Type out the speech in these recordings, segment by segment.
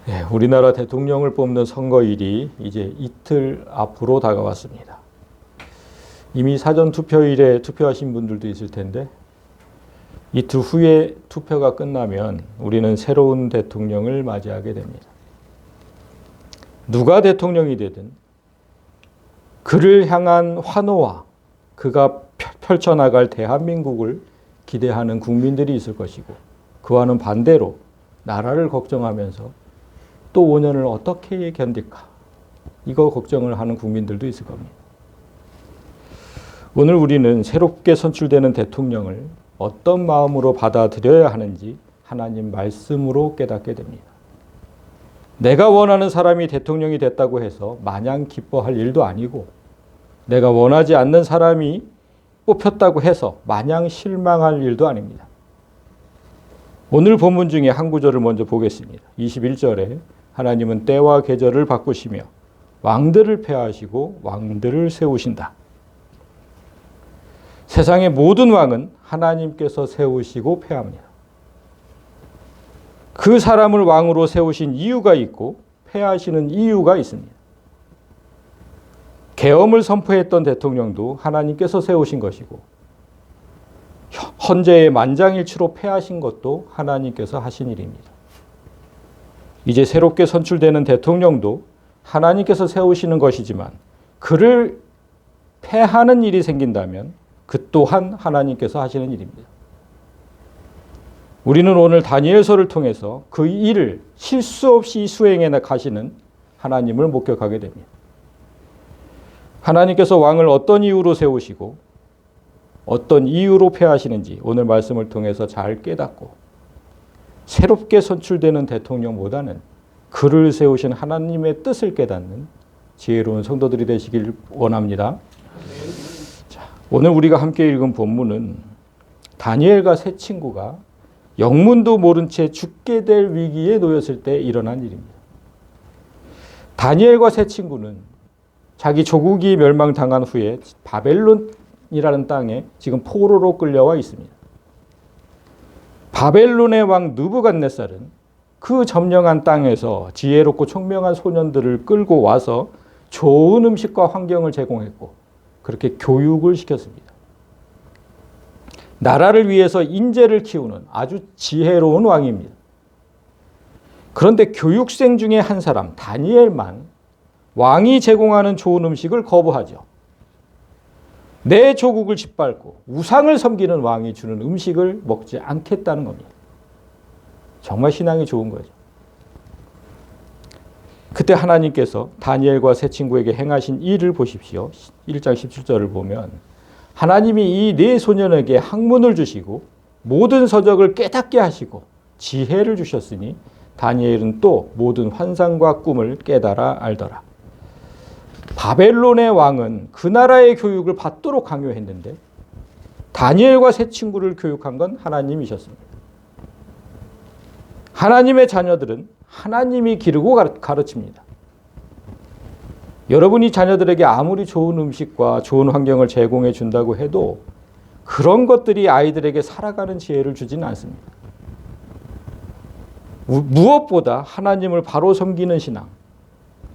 네, 우리나라 대통령을 뽑는 선거일이 이제 이틀 앞으로 다가왔습니다. 이미 사전 투표일에 투표하신 분들도 있을 텐데 이틀 후에 투표가 끝나면 우리는 새로운 대통령을 맞이하게 됩니다. 누가 대통령이 되든 그를 향한 환호와 그가 펼쳐나갈 대한민국을 기대하는 국민들이 있을 것이고, 그와는 반대로 나라를 걱정하면서 또 5년을 어떻게 견딜까, 이거 걱정을 하는 국민들도 있을 겁니다. 오늘 우리는 새롭게 선출되는 대통령을 어떤 마음으로 받아들여야 하는지 하나님 말씀으로 깨닫게 됩니다. 내가 원하는 사람이 대통령이 됐다고 해서 마냥 기뻐할 일도 아니고, 내가 원하지 않는 사람이 뽑혔다고 해서 마냥 실망할 일도 아닙니다. 오늘 본문 중에 한 구절을 먼저 보겠습니다. 21절에 하나님은 때와 계절을 바꾸시며 왕들을 폐하시고 왕들을 세우신다. 세상의 모든 왕은 하나님께서 세우시고 폐합니다. 그 사람을 왕으로 세우신 이유가 있고 폐하시는 이유가 있습니다. 계엄을 선포했던 대통령도 하나님께서 세우신 것이고, 헌재의 만장일치로 폐하신 것도 하나님께서 하신 일입니다. 이제 새롭게 선출되는 대통령도 하나님께서 세우시는 것이지만 그를 폐하는 일이 생긴다면 그 또한 하나님께서 하시는 일입니다. 우리는 오늘 다니엘서를 통해서 그 일을 실수 없이 수행해 가시는 하나님을 목격하게 됩니다. 하나님께서 왕을 어떤 이유로 세우시고 어떤 이유로 폐하시는지 오늘 말씀을 통해서 잘 깨닫고, 새롭게 선출되는 대통령보다는 그를 세우신 하나님의 뜻을 깨닫는 지혜로운 성도들이 되시길 원합니다. 자, 오늘 우리가 함께 읽은 본문은 다니엘과 세 친구가 영문도 모른 채 죽게 될 위기에 놓였을 때 일어난 일입니다. 다니엘과 세 친구는 자기 조국이 멸망당한 후에 바벨론이라는 땅에 지금 포로로 끌려와 있습니다. 바벨론의 왕 느부갓네살은 그 점령한 땅에서 지혜롭고 총명한 소년들을 끌고 와서 좋은 음식과 환경을 제공했고 그렇게 교육을 시켰습니다. 나라를 위해서 인재를 키우는 아주 지혜로운 왕입니다. 그런데 교육생 중에 한 사람 다니엘만 왕이 제공하는 좋은 음식을 거부하죠. 내 조국을 짓밟고 우상을 섬기는 왕이 주는 음식을 먹지 않겠다는 겁니다. 정말 신앙이 좋은 거죠. 그때 하나님께서 다니엘과 세 친구에게 행하신 일을 보십시오. 1장 17절을 보면 하나님이 이 네 소년에게 학문을 주시고 모든 서적을 깨닫게 하시고 지혜를 주셨으니 다니엘은 또 모든 환상과 꿈을 깨달아 알더라. 바벨론의 왕은 그 나라의 교육을 받도록 강요했는데 다니엘과 세 친구를 교육한 건 하나님이셨습니다. 하나님의 자녀들은 하나님이 기르고 가르칩니다. 여러분이 자녀들에게 아무리 좋은 음식과 좋은 환경을 제공해 준다고 해도 그런 것들이 아이들에게 살아가는 지혜를 주지는 않습니다. 무엇보다 하나님을 바로 섬기는 신앙,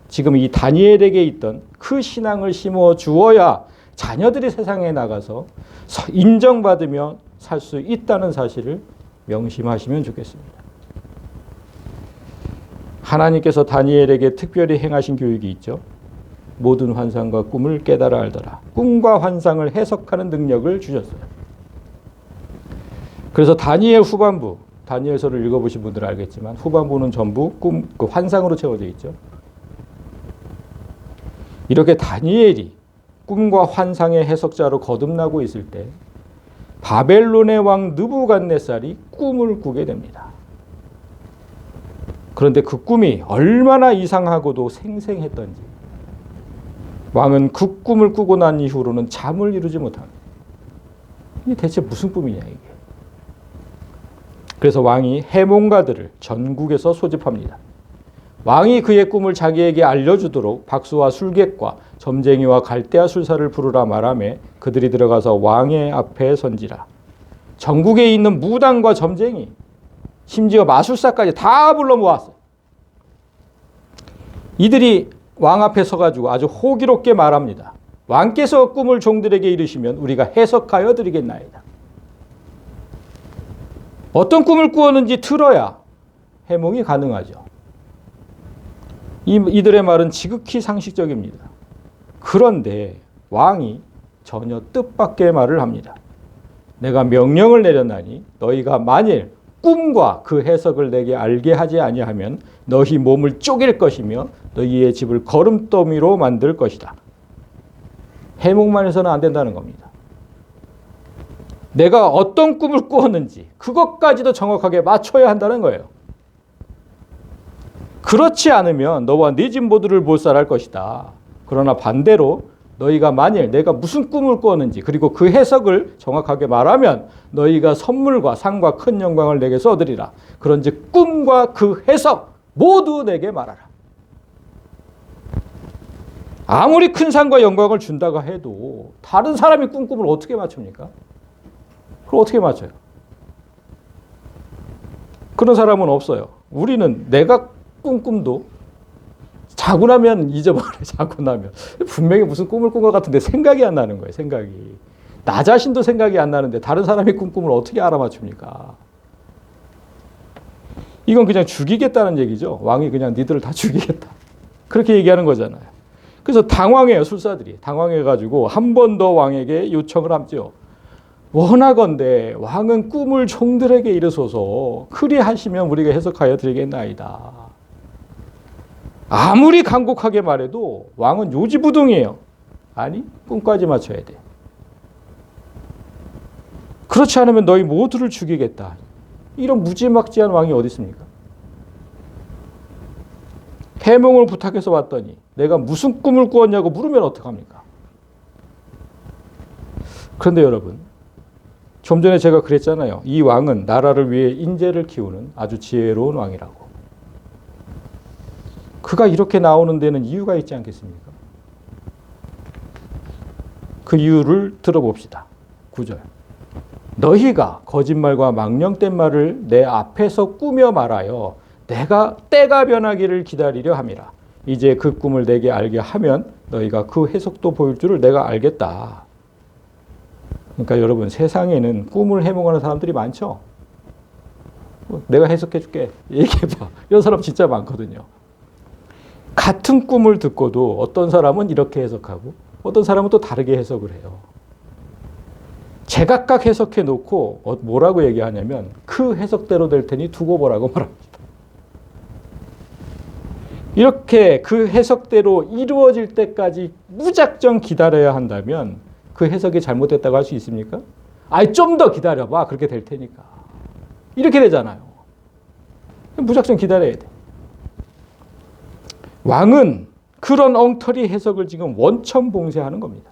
지금 이 다니엘에게 있던 그 신앙을 심어 주어야 자녀들이 세상에 나가서 인정받으며 살 수 있다는 사실을 명심하시면 좋겠습니다. 하나님께서 다니엘에게 특별히 행하신 교육이 있죠. 모든 환상과 꿈을 깨달아 알더라. 꿈과 환상을 해석하는 능력을 주셨어요. 그래서 다니엘 후반부, 다니엘서를 읽어보신 분들은 알겠지만 후반부는 전부 그 환상으로 채워져 있죠. 이렇게 다니엘이 꿈과 환상의 해석자로 거듭나고 있을 때 바벨론의 왕 느부갓네살이 꿈을 꾸게 됩니다. 그런데 그 꿈이 얼마나 이상하고도 생생했던지 왕은 그 꿈을 꾸고 난 이후로는 잠을 이루지 못합니다. 이게 대체 무슨 꿈이냐 이게. 그래서 왕이 해몽가들을 전국에서 소집합니다. 왕이 그의 꿈을 자기에게 알려주도록 박수와 술객과 점쟁이와 갈대아 술사를 부르라 말하며 그들이 들어가서 왕의 앞에 선지라. 전국에 있는 무당과 점쟁이, 심지어 마술사까지 다 불러 모았어요. 이들이 왕 앞에 서가지고 아주 호기롭게 말합니다. 왕께서 꿈을 종들에게 이르시면 우리가 해석하여 드리겠나이다. 어떤 꿈을 꾸었는지 들어야 해몽이 가능하죠. 이들의 말은 지극히 상식적입니다. 그런데 왕이 전혀 뜻밖의 말을 합니다. 내가 명령을 내렸나니 너희가 만일 꿈과 그 해석을 내게 알게 하지 아니하면 너희 몸을 쪼갤 것이며 너희의 집을 거름더미로 만들 것이다. 해몽만 해서는 안 된다는 겁니다. 내가 어떤 꿈을 꾸었는지 그것까지도 정확하게 맞춰야 한다는 거예요. 그렇지 않으면 너와 네 집 모두를 몰살할 것이다. 그러나 반대로 너희가 만일 내가 무슨 꿈을 꾸었는지 그리고 그 해석을 정확하게 말하면 너희가 선물과 상과 큰 영광을 내게 얻으리라. 그런즉 꿈과 그 해석 모두 내게 말하라. 아무리 큰 상과 영광을 준다고 해도 다른 사람이 꾼 꿈을 어떻게 맞춥니까? 그걸 어떻게 맞춰요? 그런 사람은 없어요. 우리는 내가 꾼 꿈도 자고 나면 잊어버려. 자고 나면 분명히 무슨 꿈을 꾼 것 같은데 생각이 안 나는 거예요. 생각이. 나 자신도 생각이 안 나는데 다른 사람이 꾼 꿈을 어떻게 알아맞춥니까? 이건 그냥 죽이겠다는 얘기죠. 왕이 그냥 니들을 다 죽이겠다. 그렇게 얘기하는 거잖아요. 그래서 당황해요. 술사들이. 당황해가지고 한 번 더 왕에게 요청을 하죠. 원하건대 왕은 꿈을 종들에게 이르소서 그리하시면 우리가 해석하여 드리겠나이다. 아무리 간곡하게 말해도 왕은 요지부동이에요. 아니, 꿈까지 맞춰야 돼. 그렇지 않으면 너희 모두를 죽이겠다. 이런 무지막지한 왕이 어디 있습니까? 해몽을 부탁해서 왔더니 내가 무슨 꿈을 꾸었냐고 물으면 어떡합니까? 그런데 여러분, 좀 전에 제가 그랬잖아요. 이 왕은 나라를 위해 인재를 키우는 아주 지혜로운 왕이라고. 그가 이렇게 나오는 데는 이유가 있지 않겠습니까? 그 이유를 들어봅시다. 9절. 너희가 거짓말과 망령된 말을 내 앞에서 꾸며 말하여 내가 때가 변하기를 기다리려 함이라. 이제 그 꿈을 내게 알게 하면 너희가 그 해석도 보일 줄을 내가 알겠다. 그러니까 여러분, 세상에는 꿈을 해몽하는 사람들이 많죠. 내가 해석해 줄게. 얘기해봐. 이런 사람 진짜 많거든요. 같은 꿈을 듣고도 어떤 사람은 이렇게 해석하고 어떤 사람은 또 다르게 해석을 해요. 제각각 해석해 놓고 뭐라고 얘기하냐면 그 해석대로 될 테니 두고 보라고 말합니다. 이렇게 그 해석대로 이루어질 때까지 무작정 기다려야 한다면 그 해석이 잘못됐다고 할 수 있습니까? 아니, 좀 더 기다려봐. 그렇게 될 테니까. 이렇게 되잖아요. 무작정 기다려야 돼. 왕은 그런 엉터리 해석을 지금 원천봉쇄하는 겁니다.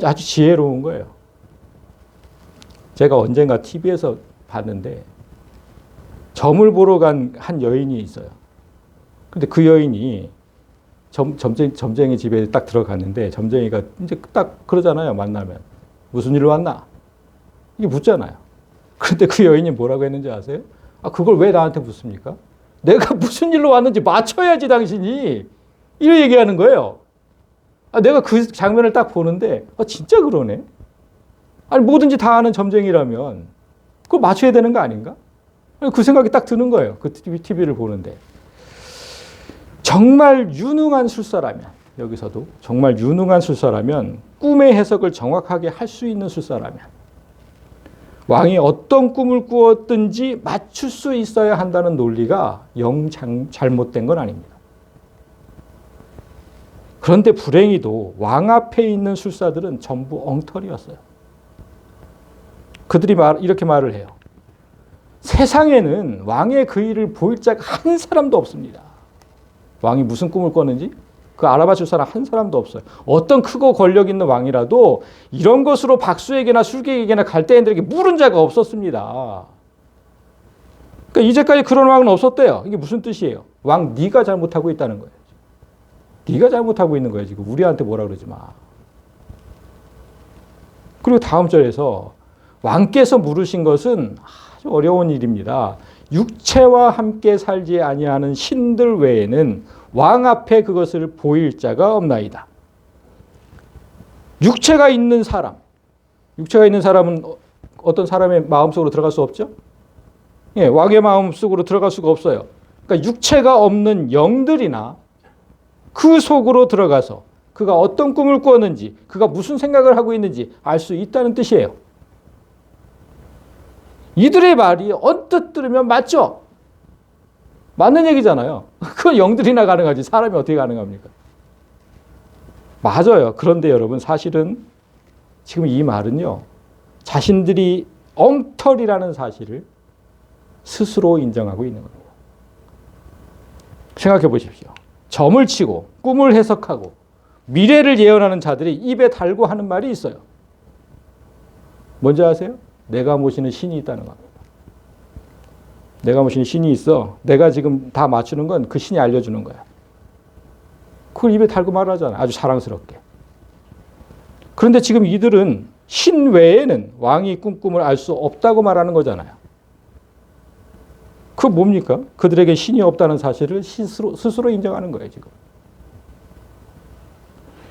아주 지혜로운 거예요. 제가 언젠가 TV에서 봤는데 점을 보러 간 한 여인이 있어요. 근데 그 여인이 점쟁이 집에 딱 들어갔는데 점쟁이가 이제 딱 그러잖아요. 만나면. 무슨 일로 왔나? 이게 묻잖아요. 그런데 그 여인이 뭐라고 했는지 아세요? 아, 그걸 왜 나한테 묻습니까? 내가 무슨 일로 왔는지 맞춰야지 당신이. 이런 얘기하는 거예요. 아, 내가 그 장면을 딱 보는데 진짜 그러네. 아니, 뭐든지 다 아는 점쟁이라면 그걸 맞춰야 되는 거 아닌가? 그 생각이 딱 드는 거예요. 그 TV를 보는데. 정말 유능한 술사라면, 여기서도 정말 유능한 술사라면, 꿈의 해석을 정확하게 할 수 있는 술사라면 왕이 어떤 꿈을 꾸었든지 맞출 수 있어야 한다는 논리가 영 잘못된 건 아닙니다. 그런데 불행히도 왕 앞에 있는 술사들은 전부 엉터리였어요. 그들이 이렇게 말을 해요. 세상에는 왕의 그 일을 보일 자가 한 사람도 없습니다. 왕이 무슨 꿈을 꿨는지 그 알아봐 줄 사람 한 사람도 없어요. 어떤 크고 권력 있는 왕이라도 이런 것으로 박수에게나 술객에게나 갈대인들에게 물은 자가 없었습니다. 그러니까 이제까지 그런 왕은 없었대요. 이게 무슨 뜻이에요? 왕, 네가 잘못하고 있다는 거예요. 네가 잘못하고 있는 거예요. 지금 우리한테 뭐라 그러지 마. 그리고 다음 절에서 왕께서 물으신 것은 아주 어려운 일입니다. 육체와 함께 살지 아니하는 신들 외에는 왕 앞에 그것을 보일 자가 없나이다. 육체가 있는 사람은 어떤 사람의 마음속으로 들어갈 수 없죠? 예, 왕의 마음속으로 들어갈 수가 없어요. 그러니까 육체가 없는 영들이나 그 속으로 들어가서 그가 어떤 꿈을 꾸었는지, 그가 무슨 생각을 하고 있는지 알 수 있다는 뜻이에요. 이들의 말이 언뜻 들으면 맞죠? 맞는 얘기잖아요. 그건 영들이나 가능하지 사람이 어떻게 가능합니까? 맞아요. 그런데 여러분 사실은 지금 이 말은요. 자신들이 엉터리라는 사실을 스스로 인정하고 있는 겁니다. 생각해 보십시오. 점을 치고 꿈을 해석하고 미래를 예언하는 자들이 입에 달고 하는 말이 있어요. 뭔지 아세요? 내가 모시는 신이 있다는 겁니다. 내가 모시는 신이 있어. 내가 지금 다 맞추는 건 그 신이 알려주는 거야. 그걸 입에 달고 말하잖아. 아주 사랑스럽게. 그런데 지금 이들은 신 외에는 왕이 꿈을 알 수 없다고 말하는 거잖아요. 그거 뭡니까? 그들에게 신이 없다는 사실을 스스로 인정하는 거예요, 지금.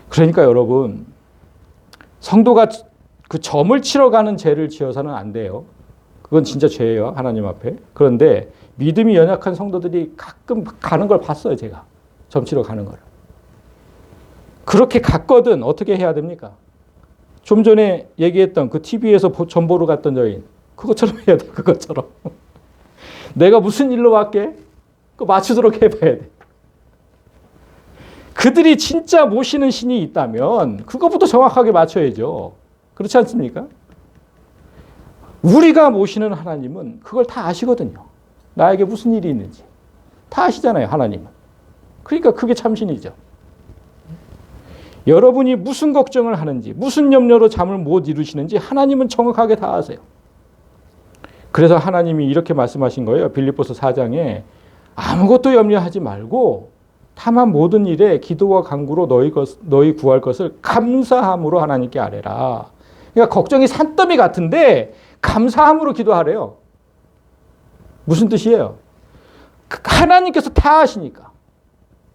그러니까 여러분, 성도가 그 점을 치러 가는 죄를 지어서는 안 돼요. 그건 진짜 죄예요, 하나님 앞에. 그런데 믿음이 연약한 성도들이 가끔 가는 걸 봤어요, 제가. 점 치러 가는 걸. 그렇게 갔거든 어떻게 해야 됩니까? 좀 전에 얘기했던 그 TV에서 점 보러 갔던 여인, 그것처럼 해야 돼, 그것처럼. 내가 무슨 일로 왔게? 그거 맞추도록 해봐야 돼. 그들이 진짜 모시는 신이 있다면 그것부터 정확하게 맞춰야죠. 그렇지 않습니까? 우리가 모시는 하나님은 그걸 다 아시거든요. 나에게 무슨 일이 있는지. 다 아시잖아요, 하나님은. 그러니까 그게 참신이죠. 여러분이 무슨 걱정을 하는지, 무슨 염려로 잠을 못 이루시는지 하나님은 정확하게 다 아세요. 그래서 하나님이 이렇게 말씀하신 거예요. 빌립보서 4장에 아무것도 염려하지 말고 다만 모든 일에 기도와 간구로 너희 구할 것을 감사함으로 하나님께 아뢰라. 그러니까 걱정이 산더미 같은데 감사함으로 기도하래요. 무슨 뜻이에요? 하나님께서 다 아시니까.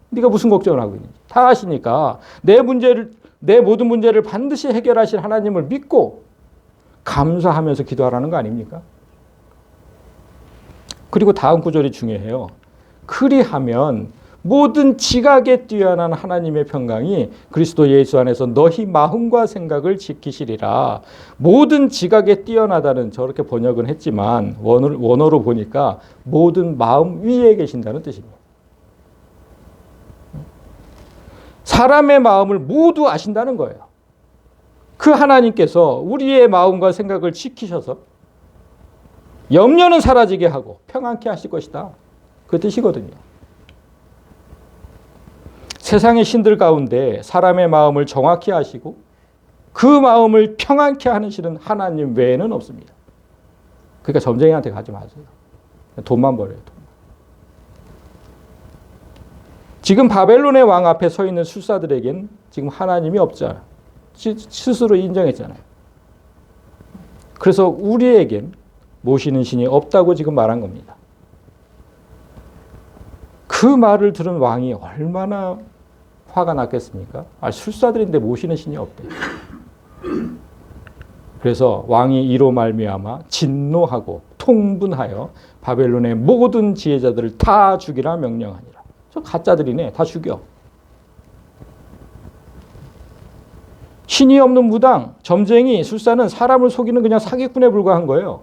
네가 무슨 걱정을 하고 있는지 다 아시니까 내 모든 문제를 반드시 해결하실 하나님을 믿고 감사하면서 기도하라는 거 아닙니까? 그리고 다음 구절이 중요해요. 그리하면 모든 지각에 뛰어난 하나님의 평강이 그리스도 예수 안에서 너희 마음과 생각을 지키시리라. 모든 지각에 뛰어나다는 저렇게 번역은 했지만 원어로 보니까 모든 마음 위에 계신다는 뜻입니다. 사람의 마음을 모두 아신다는 거예요. 그 하나님께서 우리의 마음과 생각을 지키셔서 염려는 사라지게 하고 평안케 하실 것이다. 그 뜻이거든요. 세상의 신들 가운데 사람의 마음을 정확히 아시고 그 마음을 평안케 하는 신은 하나님 외에는 없습니다. 그러니까 점쟁이한테 가지 마세요. 돈만 벌어요. 돈. 지금 바벨론의 왕 앞에 서 있는 술사들에겐 지금 하나님이 없잖아요. 스스로 인정했잖아요. 그래서 우리에겐 모시는 신이 없다고 지금 말한 겁니다. 그 말을 들은 왕이 얼마나 화가 났겠습니까? 술사들인데 모시는 신이 없대. 그래서 왕이 이로 말미암아 진노하고 통분하여 바벨론의 모든 지혜자들을 다 죽이라 명령하니라. 저 가짜들이네. 다 죽여. 신이 없는 무당, 점쟁이, 술사는 사람을 속이는 그냥 사기꾼에 불과한 거예요.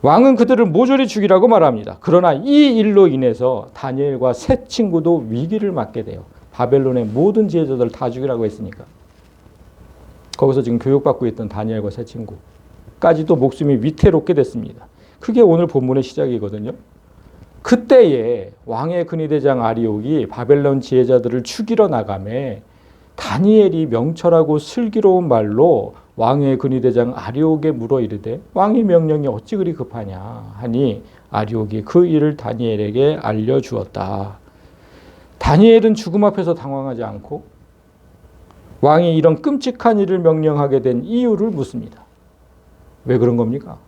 왕은 그들을 모조리 죽이라고 말합니다. 그러나 이 일로 인해서 다니엘과 세 친구도 위기를 맞게 돼요. 바벨론의 모든 지혜자들을 다 죽이라고 했으니까. 거기서 지금 교육받고 있던 다니엘과 세 친구까지도 목숨이 위태롭게 됐습니다. 그게 오늘 본문의 시작이거든요. 그때에 왕의 근위대장 아리옥이 바벨론 지혜자들을 죽이러 나가매 다니엘이 명철하고 슬기로운 말로 왕의 근위대장 아리옥에 물어 이르되 왕의 명령이 어찌 그리 급하냐 하니 아리옥이 그 일을 다니엘에게 알려주었다. 다니엘은 죽음 앞에서 당황하지 않고 왕이 이런 끔찍한 일을 명령하게 된 이유를 묻습니다. 왜 그런 겁니까?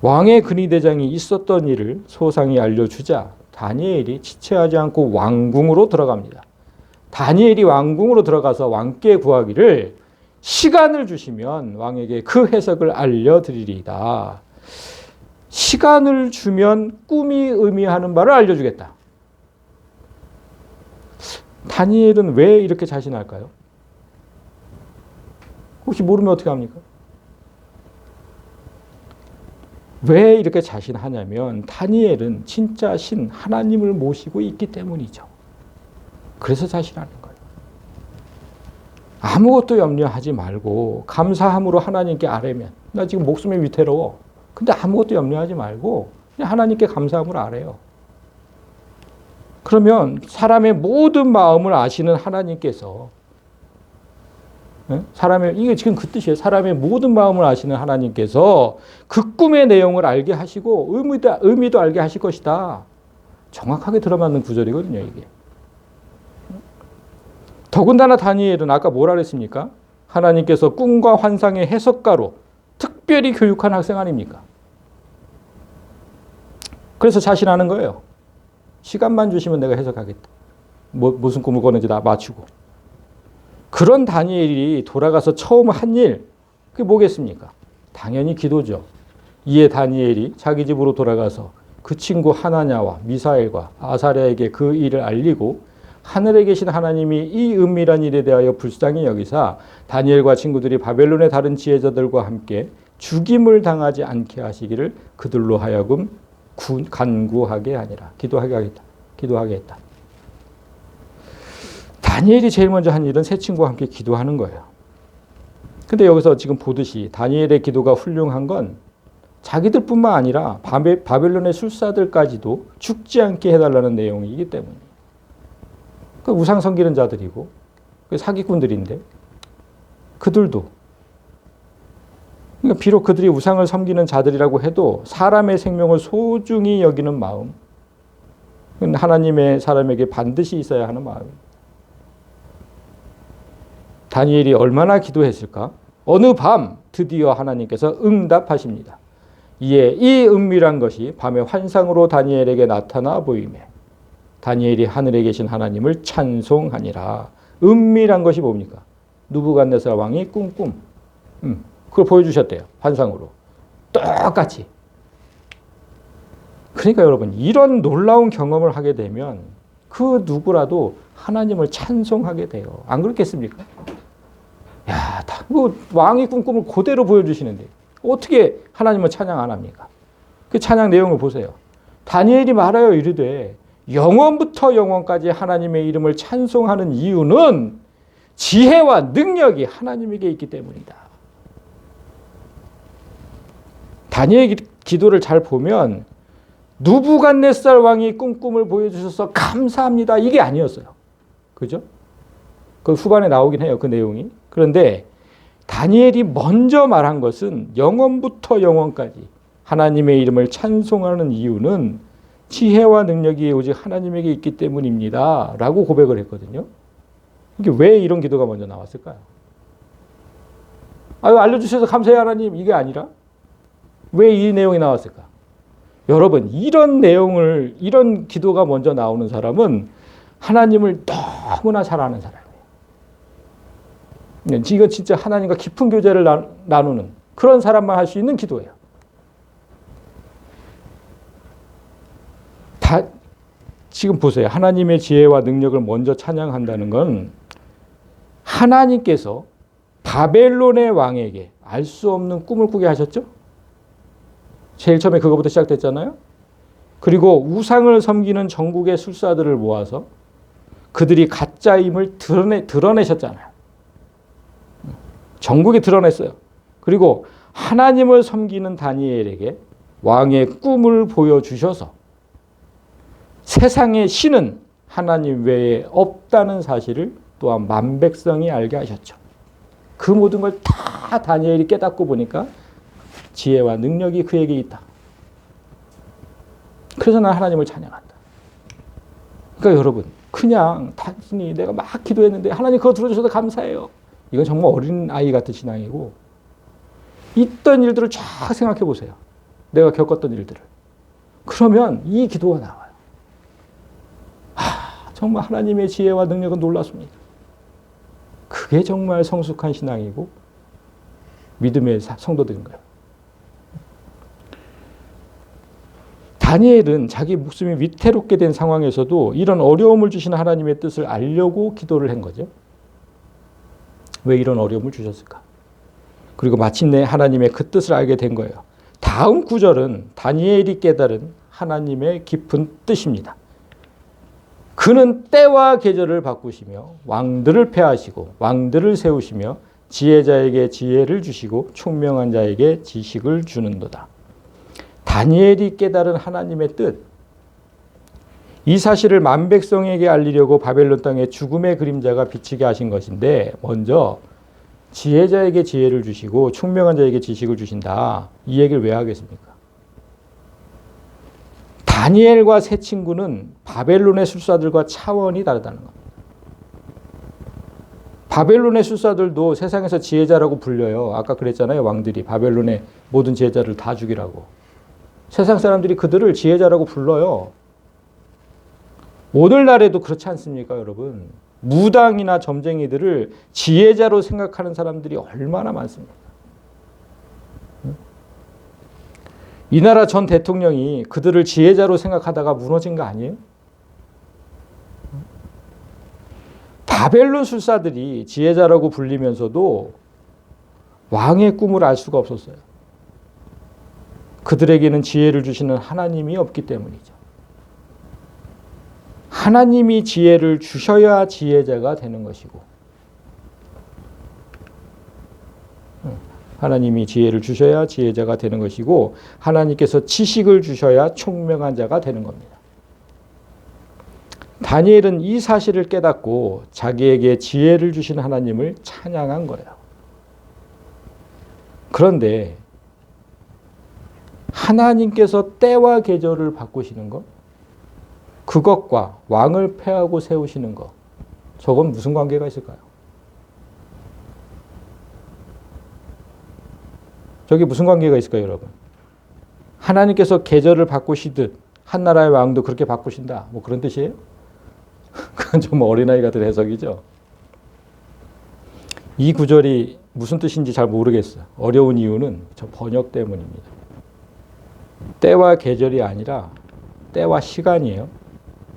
왕의 근위대장이 있었던 일을 소상히 알려주자 다니엘이 지체하지 않고 왕궁으로 들어갑니다. 다니엘이 왕궁으로 들어가서 왕께 구하기를 시간을 주시면 왕에게 그 해석을 알려드리리이다. 시간을 주면 꿈이 의미하는 바를 알려주겠다. 다니엘은 왜 이렇게 자신할까요? 혹시 모르면 어떻게 합니까? 왜 이렇게 자신하냐면 다니엘은 진짜 신 하나님을 모시고 있기 때문이죠. 그래서 자신하는 거예요. 아무것도 염려하지 말고 감사함으로 하나님께 아뢰면, 나 지금 목숨이 위태로워. 근데 아무것도 염려하지 말고 그냥 하나님께 감사함으로 아뢰요. 그러면 사람의 모든 마음을 아시는 하나님께서, 이게 지금 그 뜻이에요. 사람의 모든 마음을 아시는 하나님께서 그 꿈의 내용을 알게 하시고 의미도 알게 하실 것이다. 정확하게 들어맞는 구절이거든요, 이게. 더군다나 다니엘은 아까 뭐라 그랬습니까? 하나님께서 꿈과 환상의 해석가로 특별히 교육한 학생 아닙니까? 그래서 자신하는 거예요. 시간만 주시면 내가 해석하겠다. 무슨 꿈을 꿨는지 다 맞추고. 그런 다니엘이 돌아가서 처음 한 일, 그게 뭐겠습니까? 당연히 기도죠. 이에 다니엘이 자기 집으로 돌아가서 그 친구 하나냐와 미사엘과 아사랴에게 그 일을 알리고 하늘에 계신 하나님이 이 은밀한 일에 대하여 불쌍히 여기사 다니엘과 친구들이 바벨론의 다른 지혜자들과 함께 죽임을 당하지 않게 하시기를 그들로 하여금 간구하게 하니라. 기도하게 했다. 다니엘이 제일 먼저 한 일은 세 친구와 함께 기도하는 거예요. 근데 여기서 지금 보듯이 다니엘의 기도가 훌륭한 건 자기들뿐만 아니라 바벨론의 술사들까지도 죽지 않게 해달라는 내용이기 때문이에요. 그 우상 섬기는 자들이고 사기꾼들인데 그들도, 그러니까 비록 그들이 우상을 섬기는 자들이라고 해도 사람의 생명을 소중히 여기는 마음, 하나님의 사람에게 반드시 있어야 하는 마음. 다니엘이 얼마나 기도했을까? 어느 밤 드디어 하나님께서 응답하십니다. 이에 이 은밀한 것이 밤의 환상으로 다니엘에게 나타나 보이매 다니엘이 하늘에 계신 하나님을 찬송하니라. 은밀한 것이 뭡니까? 느부갓네살 왕이 꾼 꿈. 그걸 보여주셨대요. 환상으로. 똑같이. 그러니까 여러분, 이런 놀라운 경험을 하게 되면 그 누구라도 하나님을 찬송하게 돼요. 안 그렇겠습니까? 야, 왕이 꾼 꿈을 그대로 보여주시는데 어떻게 하나님을 찬양 안 합니까? 그 찬양 내용을 보세요. 다니엘이 말하여 이르되 영원부터 영원까지 하나님의 이름을 찬송하는 이유는 지혜와 능력이 하나님에게 있기 때문이다. 다니엘 기도를 잘 보면 느부갓네살 왕이 꾼 꿈을 보여주셔서 감사합니다. 이게 아니었어요. 그죠? 그 후반에 나오긴 해요. 그 내용이. 그런데 다니엘이 먼저 말한 것은 영원부터 영원까지 하나님의 이름을 찬송하는 이유는 지혜와 능력이 오직 하나님에게 있기 때문입니다. 라고 고백을 했거든요. 이게 왜 이런 기도가 먼저 나왔을까요? 알려주셔서 감사해요 하나님. 이게 아니라 왜 이 내용이 나왔을까? 여러분, 이런 기도가 먼저 나오는 사람은 하나님을 너무나 잘 아는 사람이에요. 이거 진짜 하나님과 깊은 교제를 나누는 그런 사람만 할 수 있는 기도예요. 지금 보세요. 하나님의 지혜와 능력을 먼저 찬양한다는 건 하나님께서 바벨론의 왕에게 알 수 없는 꿈을 꾸게 하셨죠? 제일 처음에 그거부터 시작됐잖아요. 그리고 우상을 섬기는 전국의 술사들을 모아서 그들이 가짜임을 드러내셨잖아요. 전국에 드러냈어요. 그리고 하나님을 섬기는 다니엘에게 왕의 꿈을 보여주셔서 세상의 신은 하나님 외에 없다는 사실을 또한 만백성이 알게 하셨죠. 그 모든 걸 다 다니엘이 깨닫고 보니까 지혜와 능력이 그에게 있다. 그래서 난 하나님을 찬양한다. 그러니까 여러분, 그냥 단순히 내가 막 기도했는데 하나님 그거 들어주셔서 감사해요. 이건 정말 어린 아이 같은 신앙이고, 있던 일들을 쫙 생각해 보세요. 내가 겪었던 일들을. 그러면 이 기도가 나와요. 정말 하나님의 지혜와 능력은 놀랍습니다. 그게 정말 성숙한 신앙이고 믿음의 성도들인 거예요. 다니엘은 자기 목숨이 위태롭게 된 상황에서도 이런 어려움을 주시는 하나님의 뜻을 알려고 기도를 한 거죠. 왜 이런 어려움을 주셨을까? 그리고 마침내 하나님의 그 뜻을 알게 된 거예요. 다음 구절은 다니엘이 깨달은 하나님의 깊은 뜻입니다. 그는 때와 계절을 바꾸시며 왕들을 폐하시고 왕들을 세우시며 지혜자에게 지혜를 주시고 총명한 자에게 지식을 주는도다. 다니엘이 깨달은 하나님의 뜻, 이 사실을 만백성에게 알리려고 바벨론 땅에 죽음의 그림자가 비치게 하신 것인데, 먼저 지혜자에게 지혜를 주시고 총명한 자에게 지식을 주신다. 이 얘기를 왜 하겠습니까? 다니엘과 세 친구는 바벨론의 술사들과 차원이 다르다는 겁니다. 바벨론의 술사들도 세상에서 지혜자라고 불려요. 아까 그랬잖아요. 왕들이 바벨론의 모든 지혜자를 다 죽이라고. 세상 사람들이 그들을 지혜자라고 불러요. 오늘날에도 그렇지 않습니까, 여러분? 무당이나 점쟁이들을 지혜자로 생각하는 사람들이 얼마나 많습니까? 이 나라 전 대통령이 그들을 지혜자로 생각하다가 무너진 거 아니에요? 바벨론 술사들이 지혜자라고 불리면서도 왕의 꿈을 알 수가 없었어요. 그들에게는 지혜를 주시는 하나님이 없기 때문이죠. 하나님이 지혜를 주셔야 지혜자가 되는 것이고, 하나님이 지혜를 주셔야 지혜자가 되는 것이고, 하나님께서 지식을 주셔야 총명한 자가 되는 겁니다. 다니엘은 이 사실을 깨닫고 자기에게 지혜를 주신 하나님을 찬양한 거예요. 그런데 하나님께서 때와 계절을 바꾸시는 것, 그것과 왕을 폐하고 세우시는 것, 저건 무슨 관계가 있을까요? 저게 무슨 관계가 있을까요, 여러분? 하나님께서 계절을 바꾸시듯 한 나라의 왕도 그렇게 바꾸신다, 뭐 그런 뜻이에요? 그건 좀 어린아이 같은 해석이죠. 이 구절이 무슨 뜻인지 잘 모르겠어요. 어려운 이유는 저 번역 때문입니다. 때와 계절이 아니라 때와 시간이에요.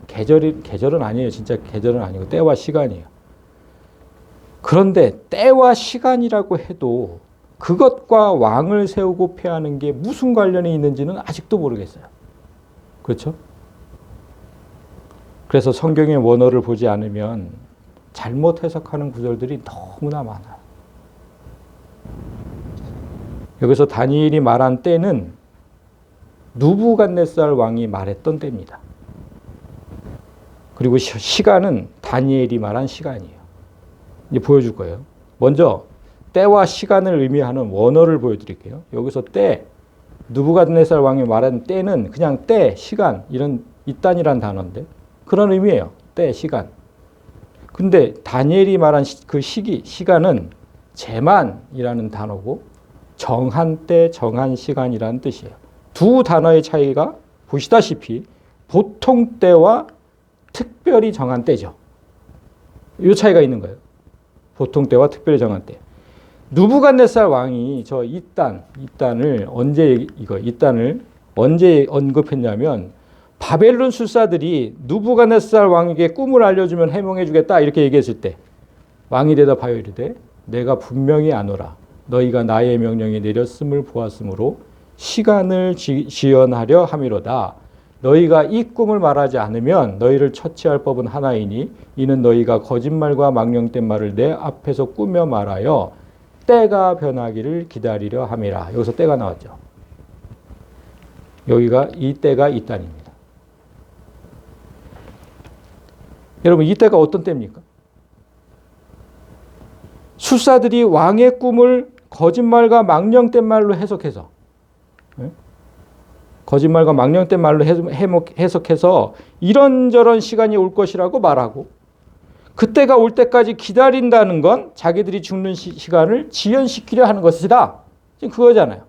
계절은 아니에요. 진짜 계절은 아니고 때와 시간이에요. 그런데 때와 시간이라고 해도 그것과 왕을 세우고 폐하는 게 무슨 관련이 있는지는 아직도 모르겠어요. 그렇죠? 그래서 성경의 원어를 보지 않으면 잘못 해석하는 구절들이 너무나 많아요. 여기서 다니엘이 말한 때는 누부갓네살 왕이 말했던 때입니다. 그리고 시간은 다니엘이 말한 시간이에요. 이제 보여줄 거예요. 먼저 때와 시간을 의미하는 원어를 보여드릴게요. 여기서 때, 누부갓네살 왕이 말한 때는 그냥 때, 시간, 이딴이란 단어인데 그런 의미예요. 때, 시간. 근데 다니엘이 말한 그 시간은 제만이라는 단어고 정한 때, 정한 시간이라는 뜻이에요. 두 단어의 차이가 보시다시피 보통 때와 특별히 정한 때죠. 이 차이가 있는 거예요. 보통 때와 특별히 정한 때. 누부갓네살 왕이 이딴을 언제 언급했냐면 바벨론 술사들이 누부갓네살 왕에게 꿈을 알려주면 해몽해 주겠다 이렇게 얘기했을 때 왕이 대답하여 이르되 내가 분명히 아노라 너희가 나의 명령이 내렸음을 보았으므로 시간을 지연하려 함이로다. 너희가 이 꿈을 말하지 않으면 너희를 처치할 법은 하나이니 이는 너희가 거짓말과 망령된 말을 내 앞에서 꾸며 말하여 때가 변하기를 기다리려 함이라. 여기서 때가 나왔죠. 여기가 이 때가 이딴입니다. 여러분 이 때가 어떤 때입니까? 술사들이 왕의 꿈을 거짓말과 망령된 말로 해석해서 거짓말과 망령된 말로 해석해서 이런저런 시간이 올 것이라고 말하고 그때가 올 때까지 기다린다는 건 자기들이 죽는 시간을 지연시키려 하는 것이다. 지금 그거잖아요.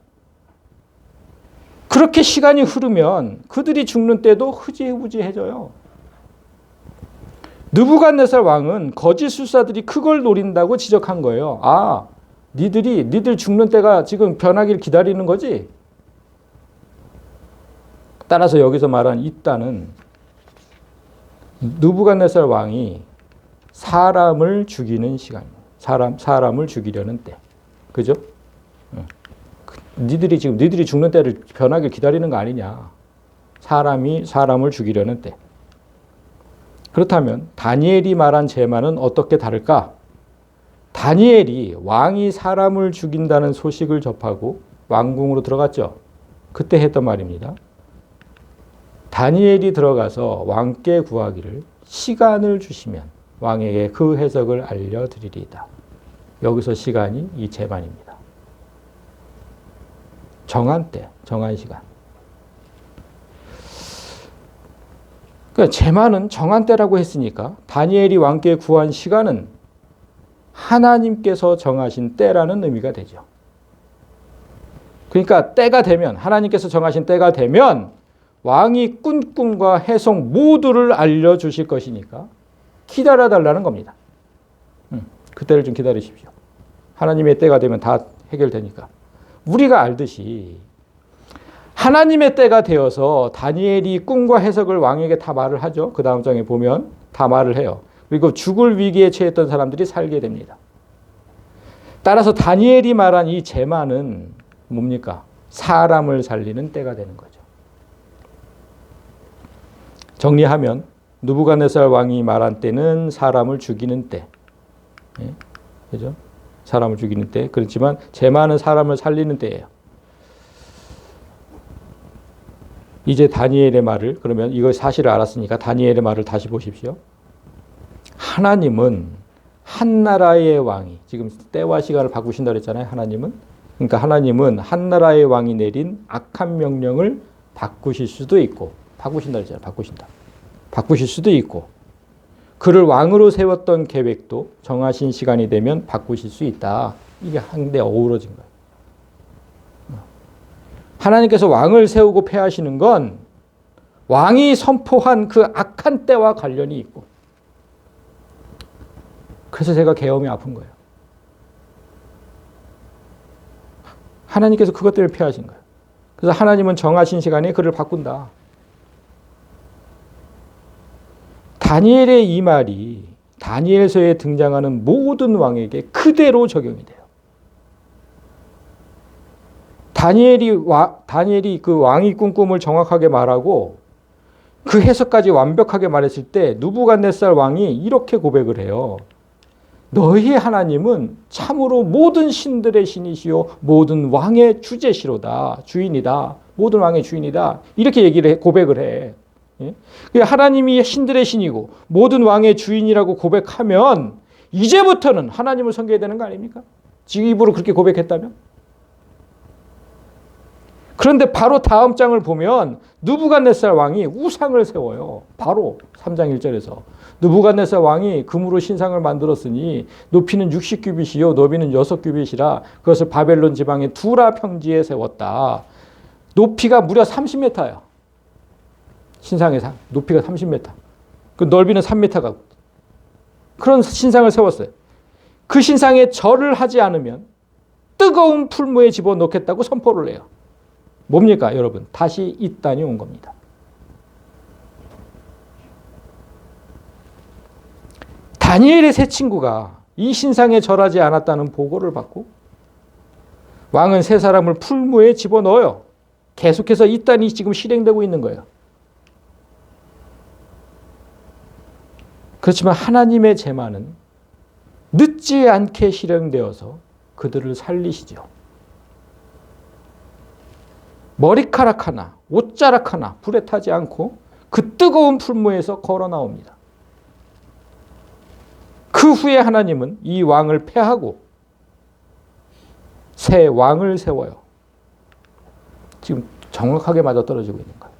그렇게 시간이 흐르면 그들이 죽는 때도 흐지부지해져요. 느부갓네살 왕은 거짓 술사들이 그걸 노린다고 지적한 거예요. 아, 니들 죽는 때가 지금 변하길 기다리는 거지? 따라서 여기서 말한 이따는 느부갓네살 왕이 사람을 죽이는 시간입니다. 사람을 죽이려는 때. 그죠? 니들이 죽는 때를 변하길 기다리는 거 아니냐. 사람을 죽이려는 때. 그렇다면 다니엘이 말한 재만은 어떻게 다를까? 다니엘이 왕이 사람을 죽인다는 소식을 접하고 왕궁으로 들어갔죠. 그때 했던 말입니다. 다니엘이 들어가서 왕께 구하기를 시간을 주시면 왕에게 그 해석을 알려드리리이다. 여기서 시간이 이 재만입니다. 정한 때, 정한 시간. 그러니까 재만은 정한 때라고 했으니까 다니엘이 왕께 구한 시간은 하나님께서 정하신 때라는 의미가 되죠. 그러니까 때가 되면, 하나님께서 정하신 때가 되면 왕이 꾼 꿈과 해석 모두를 알려주실 것이니까 기다려달라는 겁니다. 그때를 좀 기다리십시오. 하나님의 때가 되면 다 해결되니까. 우리가 알듯이 하나님의 때가 되어서 다니엘이 꿈과 해석을 왕에게 다 말을 하죠. 그 다음 장에 보면 다 말을 해요. 그리고 죽을 위기에 처했던 사람들이 살게 됩니다. 따라서 다니엘이 말한 이 재만은 뭡니까? 사람을 살리는 때가 되는 거죠. 정리하면 느부갓네살 왕이 말한 때는 사람을 죽이는 때. 예? 그죠? 사람을 죽이는 때. 그렇지만 재만은 사람을 살리는 때예요. 이제 다니엘의 말을, 그러면 이거 사실을 알았으니까 다니엘의 말을 다시 보십시오. 하나님은 한 나라의 왕이, 지금 때와 시간을 바꾸신다고 했잖아요. 하나님은. 그러니까 하나님은 한 나라의 왕이 내린 악한 명령을 바꾸실 수도 있고, 바꾸신다 했잖아요. 바꾸실 수도 있고, 그를 왕으로 세웠던 계획도 정하신 시간이 되면 바꾸실 수 있다. 이게 한데 어우러진 거예요. 하나님께서 왕을 세우고 폐하시는 건 왕이 선포한 그 악한 때와 관련이 있고, 그래서 제가 계엄이 아픈 거예요. 하나님께서 그것 때문에 폐하신 거예요. 그래서 하나님은 정하신 시간에 그를 바꾼다. 다니엘의 이 말이 다니엘서에 등장하는 모든 왕에게 그대로 적용이 돼요. 다니엘이 그 왕이 꾼 꿈을 정확하게 말하고 그 해석까지 완벽하게 말했을 때 느부갓네살 왕이 이렇게 고백을 해요. 너희 하나님은 참으로 모든 신들의 신이시요 모든 왕의 주제시로다. 주인이다. 모든 왕의 주인이다. 이렇게 고백을 해. 하나님이 신들의 신이고 모든 왕의 주인이라고 고백하면 이제부터는 하나님을 섬겨야 되는 거 아닙니까? 지금 입으로 그렇게 고백했다면? 그런데 바로 다음 장을 보면 느부갓네살 왕이 우상을 세워요. 바로 3장 1절에서. 느부갓네살 왕이 금으로 신상을 만들었으니 높이는 60규빗이요 너비는 6규빗이라 그것을 바벨론 지방의 두라 평지에 세웠다. 높이가 무려 30m예요. 신상의 높이가 30m. 그 넓이는 3m가. 그런 신상을 세웠어요. 그 신상에 절을 하지 않으면 뜨거운 풀무에 집어넣겠다고 선포를 해요. 뭡니까, 여러분? 다시 이단이 온 겁니다. 다니엘의 세 친구가 이 신상에 절하지 않았다는 보고를 받고 왕은 세 사람을 풀무에 집어넣어요. 계속해서 이단이 지금 실행되고 있는 거예요. 그렇지만 하나님의 재만은 늦지 않게 실행되어서 그들을 살리시죠. 머리카락 하나, 옷자락 하나 불에 타지 않고 그 뜨거운 풀무에서 걸어 나옵니다. 그 후에 하나님은 이 왕을 폐하고 새 왕을 세워요. 지금 정확하게 맞아떨어지고 있는 거예요.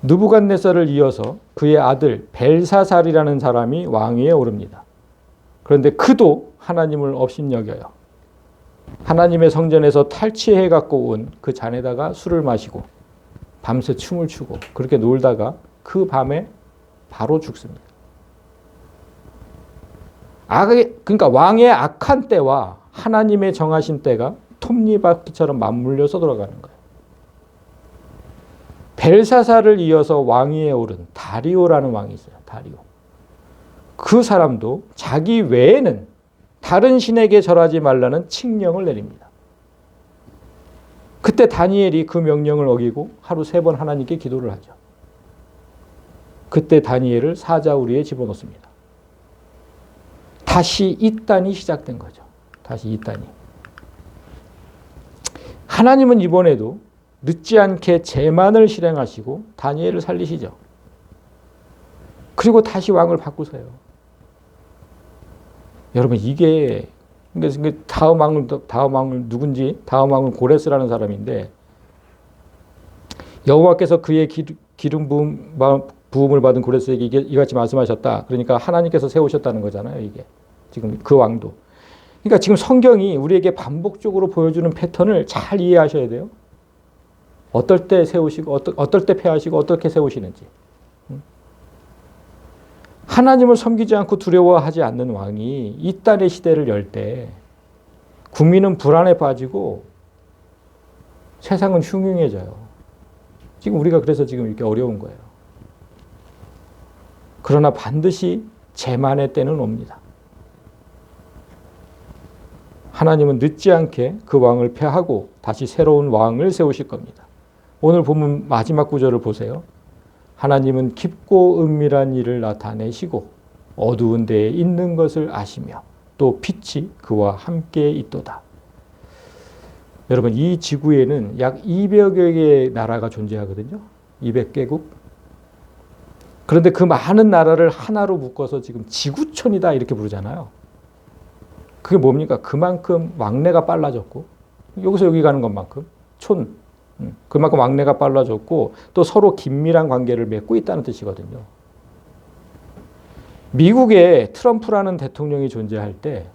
느부갓네살을 이어서 그의 아들 벨사살이라는 사람이 왕위에 오릅니다. 그런데 그도 하나님을 업신여겨요. 하나님의 성전에서 탈취해 갖고 온 그 잔에다가 술을 마시고 밤새 춤을 추고 그렇게 놀다가 그 밤에 바로 죽습니다. 그러니까 왕의 악한 때와 하나님의 정하신 때가 톱니바퀴처럼 맞물려서 돌아가는 거예요. 벨사살을 이어서 왕위에 오른 다리오라는 왕이 있어요. 다리오. 그 사람도 자기 외에는 다른 신에게 절하지 말라는 칙령을 내립니다. 그때 다니엘이 그 명령을 어기고 하루 3번 하나님께 기도를 하죠. 그때 다니엘을 사자우리에 집어넣습니다. 다시 이단이 시작된 거죠. 다시 이단이. 하나님은 이번에도 늦지 않게 재만을 실행하시고 다니엘을 살리시죠. 그리고 다시 왕을 바꾸세요. 여러분 이게 다음 왕은 누군지 다음 왕은 고레스라는 사람인데 여호와께서 그의 기름 부음을 받은 고레스에게 이같이 말씀하셨다. 그러니까 하나님께서 세우셨다는 거잖아요. 이게 지금 그 왕도. 그러니까 지금 성경이 우리에게 반복적으로 보여주는 패턴을 잘 이해하셔야 돼요. 어떨 때 세우시고 어떨 때 패하시고 어떻게 세우시는지. 하나님을 섬기지 않고 두려워하지 않는 왕이 이단의 시대를 열 때 국민은 불안에 빠지고 세상은 흉흉해져요. 지금 우리가 그래서 지금 이렇게 어려운 거예요. 그러나 반드시 재만의 때는 옵니다. 하나님은 늦지 않게 그 왕을 폐하고 다시 새로운 왕을 세우실 겁니다. 오늘 본문 마지막 구절을 보세요. 하나님은 깊고 은밀한 일을 나타내시고 어두운 데에 있는 것을 아시며 또 빛이 그와 함께 있도다. 여러분 이 지구에는 약 200여 개의 나라가 존재하거든요. 200개국. 그런데 그 많은 나라를 하나로 묶어서 지금 지구촌이다 이렇게 부르잖아요. 그게 뭡니까? 그만큼 왕래가 빨라졌고 여기서 여기 가는 것만큼 그만큼 왕래가 빨라졌고 또 서로 긴밀한 관계를 맺고 있다는 뜻이거든요. 미국에 트럼프라는 대통령이 존재할 때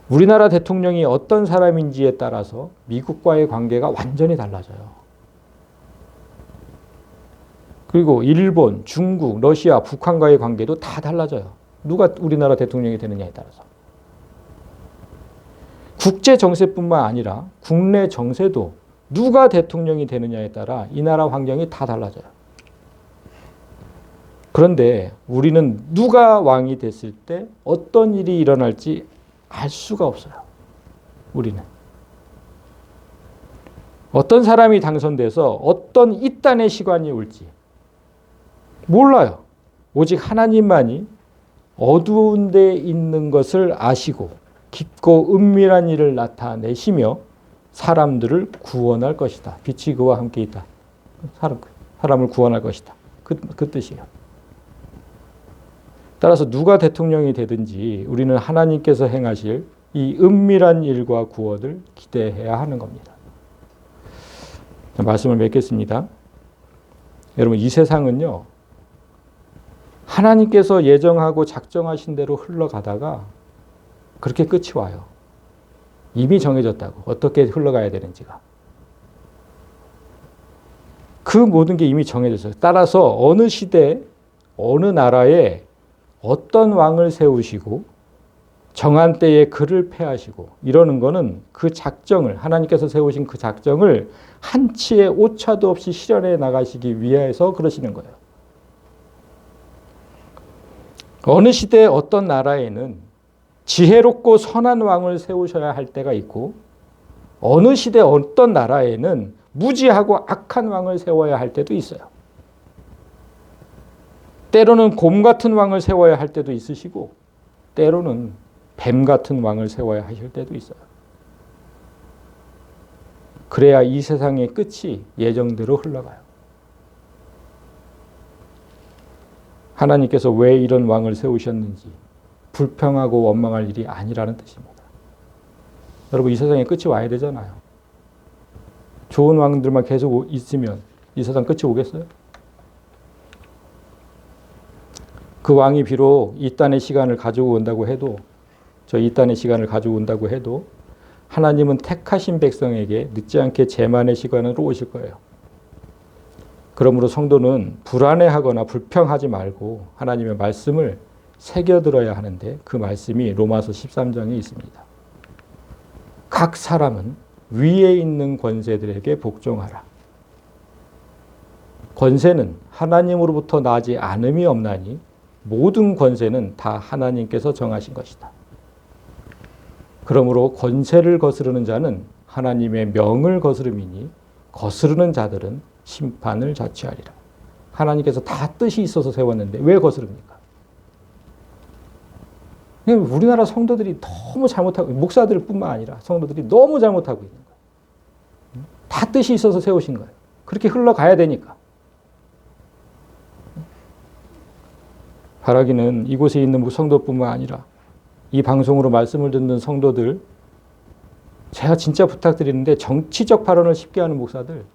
우리나라 대통령이 어떤 사람인지에 따라서 미국과의 관계가 완전히 달라져요. 그리고 일본, 중국, 러시아, 북한과의 관계도 다 달라져요. 누가 우리나라 대통령이 되느냐에 따라서. 국제 정세뿐만 아니라 국내 정세도 누가 대통령이 되느냐에 따라 이 나라 환경이 다 달라져요. 그런데 우리는 누가 왕이 됐을 때 어떤 일이 일어날지 알 수가 없어요. 우리는. 어떤 사람이 당선돼서 어떤 이단의 시간이 올지 몰라요. 오직 하나님만이 어두운 데 있는 것을 아시고 깊고 은밀한 일을 나타내시며 사람들을 구원할 것이다. 빛이 그와 함께 있다. 사람을 구원할 것이다. 그 뜻이에요. 따라서 누가 대통령이 되든지 우리는 하나님께서 행하실 이 은밀한 일과 구원을 기대해야 하는 겁니다. 말씀을 맺겠습니다. 여러분 이 세상은요. 하나님께서 예정하고 작정하신 대로 흘러가다가 그렇게 끝이 와요. 이미 정해졌다고. 어떻게 흘러가야 되는지가. 그 모든 게 이미 정해졌어요. 따라서 어느 시대, 어느 나라에 어떤 왕을 세우시고 정한 때에 그를 폐하시고 이러는 거는 그 작정을 하나님께서 세우신 그 작정을 한치의 오차도 없이 실현해 나가시기 위해서 그러시는 거예요. 어느 시대 어떤 나라에는 지혜롭고 선한 왕을 세우셔야 할 때가 있고 어느 시대 어떤 나라에는 무지하고 악한 왕을 세워야 할 때도 있어요. 때로는 곰 같은 왕을 세워야 할 때도 있으시고 때로는 뱀 같은 왕을 세워야 하실 때도 있어요. 그래야 이 세상의 끝이 예정대로 흘러가요. 하나님께서 왜 이런 왕을 세우셨는지 불평하고 원망할 일이 아니라는 뜻입니다. 여러분 이 세상에 끝이 와야 되잖아요. 좋은 왕들만 계속 있으면 이 세상 끝이 오겠어요? 그 왕이 비록 이단의 시간을 가지고 온다고 해도 저 이단의 시간을 가지고 온다고 해도 하나님은 택하신 백성에게 늦지 않게 재만의 시간으로 오실 거예요. 그러므로 성도는 불안해하거나 불평하지 말고 하나님의 말씀을 새겨들어야 하는데 그 말씀이 로마서 13장에 있습니다. 각 사람은 위에 있는 권세들에게 복종하라. 권세는 하나님으로부터 나지 않음이 없나니 모든 권세는 다 하나님께서 정하신 것이다. 그러므로 권세를 거스르는 자는 하나님의 명을 거스름이니 거스르는 자들은 심판을 자취하리라. 하나님께서 다 뜻이 있어서 세웠는데 왜 거스릅니까? 우리나라 성도들이 너무 잘못하고, 목사들뿐만 아니라 성도들이 너무 잘못하고 있는 거예요. 다 뜻이 있어서 세우신 거예요. 그렇게 흘러가야 되니까. 바라기는 이곳에 있는 성도뿐만 아니라 이 방송으로 말씀을 듣는 성도들, 제가 진짜 부탁드리는데 정치적 발언을 쉽게 하는 목사들,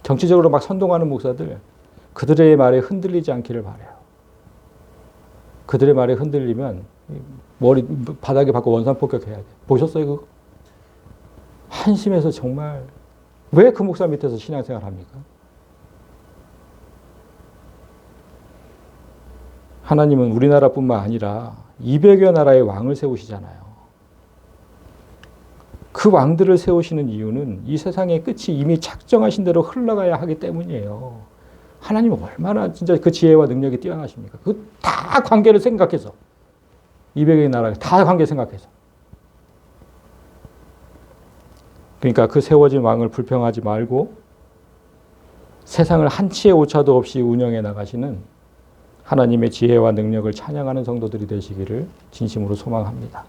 정치적으로 막 선동하는 목사들, 그들의 말에 흔들리지 않기를 바라요. 그들의 말에 흔들리면 머리 바닥에 박고 원산 폭격해야 돼. 보셨어요 그거? 한심해서 정말 왜 그 목사 밑에서 신앙생활 합니까? 하나님은 우리나라뿐만 아니라 200여 나라의 왕을 세우시잖아요. 그 왕들을 세우시는 이유는 이 세상의 끝이 이미 작정하신 대로 흘러가야 하기 때문이에요. 하나님은 얼마나 진짜 그 지혜와 능력이 뛰어나십니까? 그 다 관계를 생각해서 200여 나라 다 관계 생각해서. 그러니까 그 세워진 왕을 불평하지 말고 세상을 한치의 오차도 없이 운영해 나가시는 하나님의 지혜와 능력을 찬양하는 성도들이 되시기를 진심으로 소망합니다.